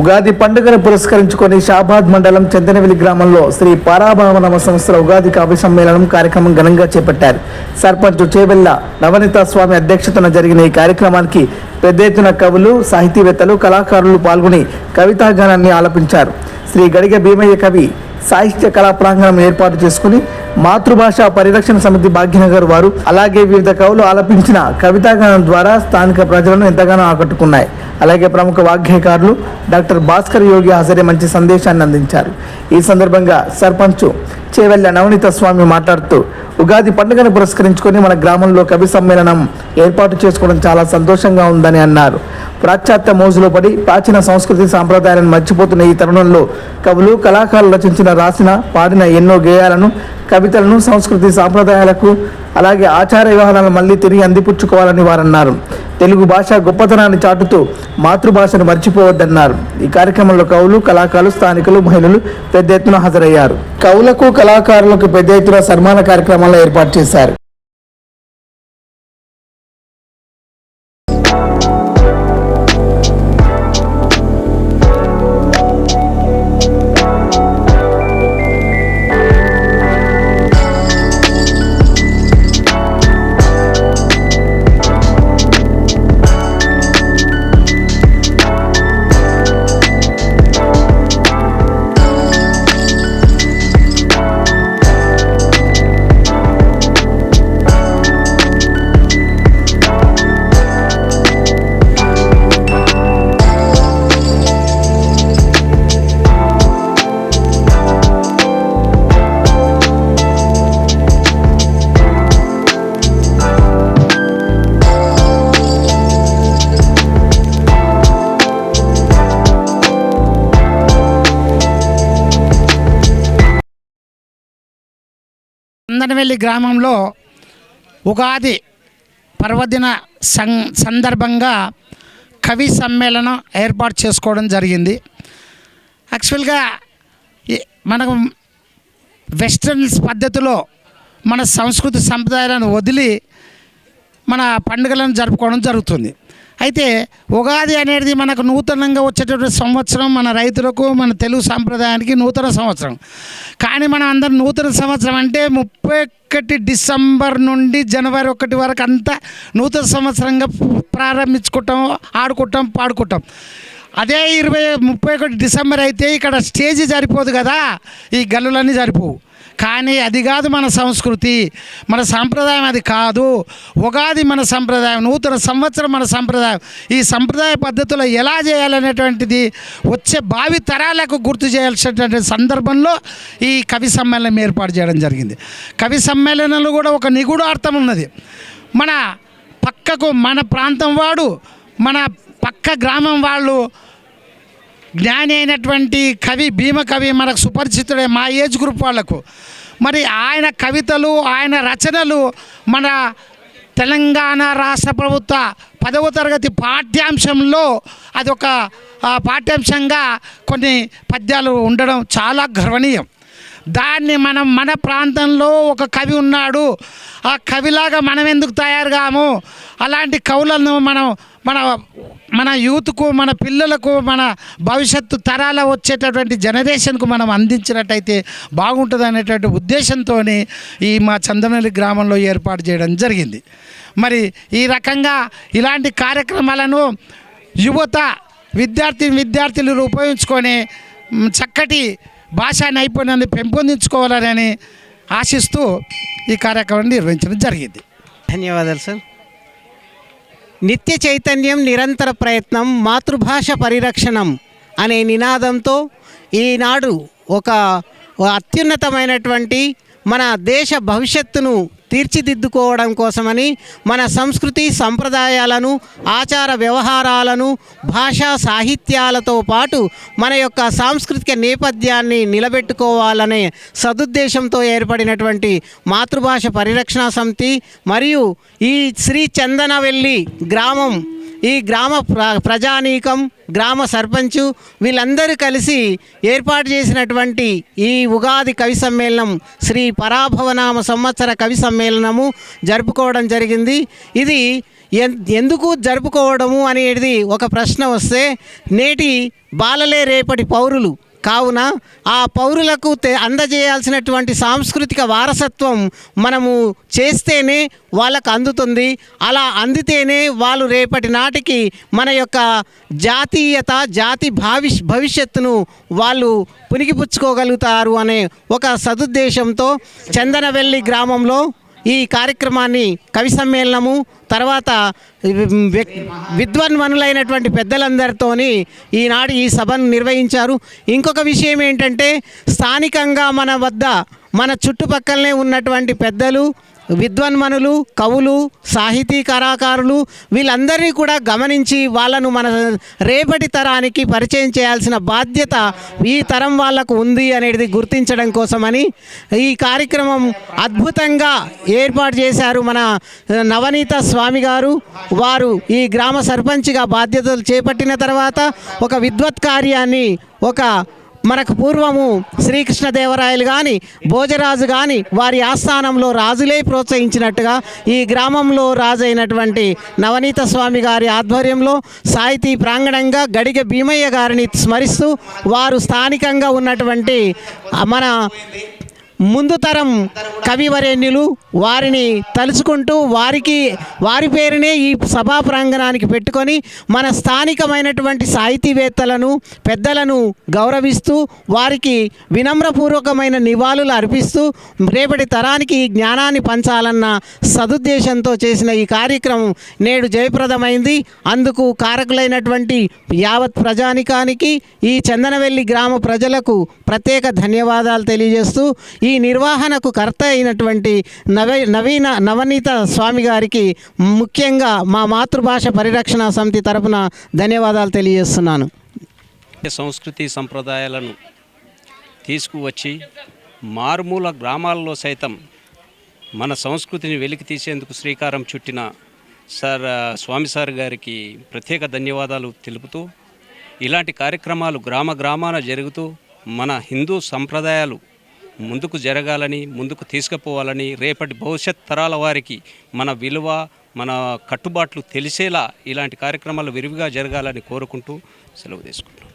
ఉగాది పండుగను పురస్కరించుకొని షాబాద్ మండలం చందనవెల్లి గ్రామంలో శ్రీ పరాభవనామ సంవత్సర ఉగాది కావ్య సమ్మేళనం కార్యక్రమం ఘనంగా చేపట్టారు. సర్పంచ్ చేవెళ్ల నవనీత స్వామి అధ్యక్షతన జరిగిన ఈ కార్యక్రమానికి పెద్ద ఎత్తున కవులు, సాహితీవేత్తలు, కళాకారులు పాల్గొని కవితాగానాన్ని ఆలపించారు. శ్రీ గడిగ భీమయ్య కవి సాహిత్య కళా ప్రాంగణం ఏర్పాటు చేసుకుని మాతృభాష పరిరక్షణ సమితి భాగ్యనగర్ వారు అలాగే వివిధ కవులు ఆలపించిన కవితాగానం ద్వారా స్థానిక ప్రజలను ఎంతగానో ఆకట్టుకున్నాయి. అలాగే ప్రముఖ వాగ్గేయకారులు డాక్టర్ భాస్కర్ యోగి హాజరే మంచి సందేశాన్ని అందించారు. ఈ సందర్భంగా సర్పంచ్ చేవెళ్ల నవనీత స్వామి మాట్లాడుతూ ఉగాది పండుగను పురస్కరించుకొని మన గ్రామంలో కవి సమ్మేళనం ఏర్పాటు చేసుకోవడం చాలా సంతోషంగా ఉందని అన్నారు. పాశ్చాత్య మోజులో పడి ప్రాచీన సంస్కృతి సాంప్రదాయాలను మర్చిపోతున్న ఈ తరుణంలో కవులు, కళాకారులు రచించిన, రాసిన, పాడిన ఎన్నో గేయాలను, కవితలను, సంస్కృతి సాంప్రదాయాలకు అలాగే ఆచార వ్యవహారాలను మళ్ళీ తిరిగి అందిపుచ్చుకోవాలని వారన్నారు. తెలుగు భాష గొప్పతనాన్ని చాటుతూ మాతృభాషను మర్చిపోవద్దన్నారు. ఈ కార్యక్రమంలో కవులు, కళాకారులు, స్థానికులు, మహిళలు పెద్ద ఎత్తున హాజరయ్యారు. కవులకు, కళాకారులకు పెద్ద ఎత్తున సన్మాన కార్యక్రమాలు ఏర్పాటు చేశారు. చందనవెల్లి గ్రామంలో ఉగాది పర్వదిన సందర్భంగా కవి సమ్మేళనం ఏర్పాటు చేసుకోవడం జరిగింది. యాక్చువల్గా మనకు వెస్టర్న్స్ పద్ధతిలో మన సంస్కృతి సంప్రదాయాలను వదిలి మన పండుగలను జరుపుకోవడం జరుగుతుంది. అయితే ఉగాది అనేది మనకు నూతనంగా వచ్చేటటువంటి సంవత్సరం, మన రైతులకు, మన తెలుగు సాంప్రదాయానికి నూతన సంవత్సరం. కానీ మనం అందరం నూతన సంవత్సరం అంటే 31 డిసెంబర్ నుండి జనవరి 1 వరకు అంతా నూతన సంవత్సరంగా ప్రారంభించుకుంటాం, ఆడుకుంటాం, పాడుకుంటాం. అదే 31 డిసెంబర్ అయితే ఇక్కడ స్టేజీ సరిపోదు కదా, ఈ గల్లులన్నీ సరిపోవు. కానీ అది కాదు మన సంస్కృతి, మన సాంప్రదాయం అది కాదు. ఉగాది మన సంప్రదాయం, నూతన సంవత్సరం మన సంప్రదాయం. ఈ సంప్రదాయ పద్ధతిలో ఎలా చేయాలనేటువంటిది వచ్చే భావి తరాలకు గుర్తు చేయాల్సినటువంటి సందర్భంలో ఈ కవి సమ్మేళనం ఏర్పాటు చేయడం జరిగింది. కవి సమ్మేళనంలో కూడా ఒక నిగూఢ అర్థం ఉన్నది. మన పక్కకు, మన ప్రాంతం వాడు, మన పక్క గ్రామం వాళ్ళు జ్ఞాని అయినటువంటి కవి భీమకవి మనకు సుపరిచితుడే మా ఏజ్ గ్రూప్ వాళ్లకు. మరి ఆయన కవితలు, ఆయన రచనలు మన తెలంగాణ రాష్ట్ర ప్రభుత్వ 10వ తరగతి పాఠ్యాంశంలో అదొక పాఠ్యాంశంగా కొన్ని పద్యాలు ఉండడం చాలా గర్వనీయం. దాన్ని మనం మన ప్రాంతంలో ఒక కవి ఉన్నాడు, ఆ కవిలాగా మనం ఎందుకు తయారు కాము? అలాంటి కవులను మనం మన యూత్కు, మన పిల్లలకు, మన భవిష్యత్తు తరాల వచ్చేటటువంటి జనరేషన్కు మనం అందించినట్టయితే బాగుంటుంది అనేటువంటి ఉద్దేశంతో ఈ మా చందనవెల్లి గ్రామంలో ఏర్పాటు చేయడం జరిగింది. మరి ఈ రకంగా ఇలాంటి కార్యక్రమాలను యువత, విద్యార్థులు ఉపయోగించుకొని చక్కటి భాషా నైపుణ్యాన్ని పెంపొందించుకోవాలని ఆశిస్తూ ఈ కార్యక్రమాన్ని నిర్వహించడం జరిగింది. ధన్యవాదాలు సార్. నిత్య చైతన్యం, నిరంతర ప్రయత్నం, మాతృభాష పరిరక్షణం అనే నినాదంతో ఈనాడు ఒక అత్యున్నతమైనటువంటి మన దేశ భవిష్యత్తును తీర్చిదిద్దుకోవడం కోసమని మన సంస్కృతి సంప్రదాయాలను, ఆచార వ్యవహారాలను, భాషా సాహిత్యాలతో పాటు మన యొక్క సాంస్కృతిక నేపథ్యాన్ని నిలబెట్టుకోవాలనే సదుద్దేశంతో ఏర్పడినటువంటి మాతృభాష పరిరక్షణ సమితి మరియు ఈ శ్రీ చందనవెల్లి గ్రామం, ఈ గ్రామ ప్రజానీకం, గ్రామ సర్పంచు వీళ్ళందరూ కలిసి ఏర్పాటు చేసినటువంటి ఈ ఉగాది కవి సమ్మేళనం శ్రీ పరాభవనామ సంవత్సర కవి సమ్మేళనము జరుపుకోవడం జరిగింది. ఇది ఎందుకు జరుపుకోవడము అనేది ఒక ప్రశ్న వస్తే నేటి బాలలే రేపటి పౌరులు కావున ఆ పౌరులకు అందజేయాల్సినటువంటి సాంస్కృతిక వారసత్వం మనము చేస్తేనే వాళ్ళకు అందుతుంది. అలా అందితేనే వాళ్ళు రేపటి నాటికి మన యొక్క జాతీయత జాతి భవిష్యత్తును వాళ్ళు పుణికిపుచ్చుకోగలుగుతారు అనే ఒక సదుద్దేశంతో చందనవెల్లి గ్రామంలో ఈ కార్యక్రమాన్ని కవి సమ్మేళనము తర్వాత విద్వాన్మనులైనటువంటి పెద్దలందరితోని ఈనాడు ఈ సభను నిర్వహించారు. ఇంకొక విషయం ఏంటంటే స్థానికంగా మన చుట్టుపక్కలనే ఉన్నటువంటి పెద్దలు, విద్వాన్మనులు, కవులు, సాహితీ కళాకారులు వీళ్ళందరినీ కూడా గమనించి వాళ్ళను మన రేపటి తరానికి పరిచయం చేయాల్సిన బాధ్యత ఈ తరం వాళ్ళకు ఉంది అనేది గుర్తించడం కోసమని ఈ కార్యక్రమం అద్భుతంగా ఏర్పాటు చేశారు మన నవనీత స్వామి గారు. వారు ఈ గ్రామ సర్పంచ్గా బాధ్యతలు చేపట్టిన తర్వాత ఒక విద్వత్ కార్యాన్ని మనకు పూర్వము శ్రీకృష్ణదేవరాయలు కానీ భోజరాజు కానీ వారి ఆస్థానంలో రాజులే ప్రోత్సహించినట్టుగా ఈ గ్రామంలో రాజైనటువంటి నవనీత స్వామి గారి ఆధ్వర్యంలో సాహితీ ప్రాంగణంగా గడిగ భీమయ్య గారిని స్మరిస్తూ వారు స్థానికంగా ఉన్నటువంటి మన ముందు తరం కవివరేణ్యులు వారిని తలుచుకుంటూ వారి పేరునే ఈ సభా ప్రాంగణానికి పెట్టుకొని మన స్థానికమైనటువంటి సాహితీవేత్తలను పెద్దలను గౌరవిస్తూ వారికి వినమ్రపూర్వకమైన నివాళులు అర్పిస్తూ రేపటి తరానికి జ్ఞానాన్ని పంచాలన్న సదుద్దేశంతో చేసిన ఈ కార్యక్రమం నేడు జయప్రదమైంది. అందుకు కారకులైనటువంటి యావత్ ప్రజానికానికి ఈ చందనవెల్లి గ్రామ ప్రజలకు ప్రత్యేక ధన్యవాదాలు తెలియజేస్తూ ఈ నిర్వహణకు కర్త అయినటువంటి నవనీత స్వామి గారికి ముఖ్యంగా మా మాతృభాష పరిరక్షణ సమితి తరపున ధన్యవాదాలు తెలియజేస్తున్నాను. సంస్కృతి సంప్రదాయాలను తీసుకువచ్చి మారుమూల గ్రామాల్లో సైతం మన సంస్కృతిని వెలికి తీసేందుకు శ్రీకారం చుట్టిన స్వామి సార్ గారికి ప్రత్యేక ధన్యవాదాలు తెలుపుతూ ఇలాంటి కార్యక్రమాలు గ్రామాన జరుగుతూ మన హిందూ సంప్రదాయాలు ముందుకు జరగాలని ముందుకు తీసుకుపోవాలని రేపటి భవిష్యత్ తరాల వారికి మన విలువ మన కట్టుబాట్లు తెలిసేలా ఇలాంటి కార్యక్రమాలు విరివిగా జరగాలని కోరుకుంటూ సెలవు తీసుకుంటాం.